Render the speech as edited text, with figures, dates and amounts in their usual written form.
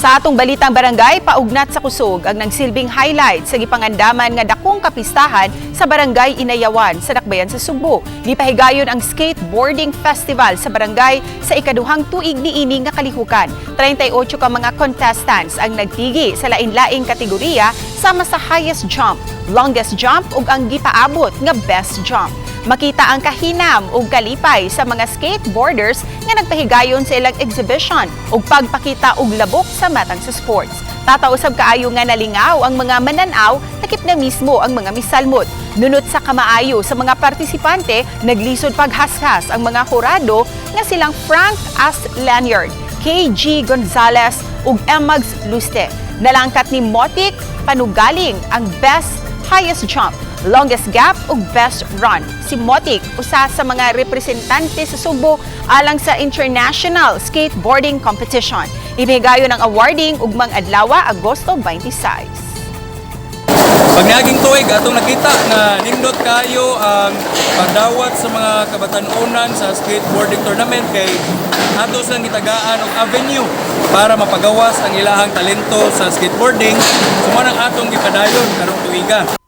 Sa atong balitang barangay, paugnat sa kusog ang nagsilbing highlight sa gipangandaman nga dakong kapistahan sa barangay Inayawan sa Dakbayan sa Subo. Gipahigayon ang skateboarding festival sa barangay sa ikaduhang tuig niini nga kalihukan. 38 ka mga contestants ang nagtigi sa lain-laing kategorya sama sa highest jump, longest jump ug ang gipaabot nga best jump. Makita ang kahinam ug kalipay sa mga skateboarders nga nagpahigayon sa ilang exhibition ug pagpakita og labok sa matang sa sports. Tatausab kaayo nga nalingaw ang mga mananaw, takip na mismo ang mga misalmot. Nunot sa kamaayo sa mga partisipante, naglisod paghaskas ang mga hurado nga silang Frank S. Lanyard, KG Gonzalez ug Emags Luste. Nalangkat ni Motik Panugaling ang best highest jump, longest gap ug best run. Si Motik, usa sa mga representante sa Subo alang sa International Skateboarding Competition. Ibigayon ang awarding ugmang adlaw, Agosto 26. Pag naging tuig, atong nakita na nindot kayo ang pagdawat sa mga kabatanunan sa skateboarding tournament kay ato silang gitagaan og avenue para mapagawas ang ilahang talento sa skateboarding. Sumanang atong gipadayon karong tuiga.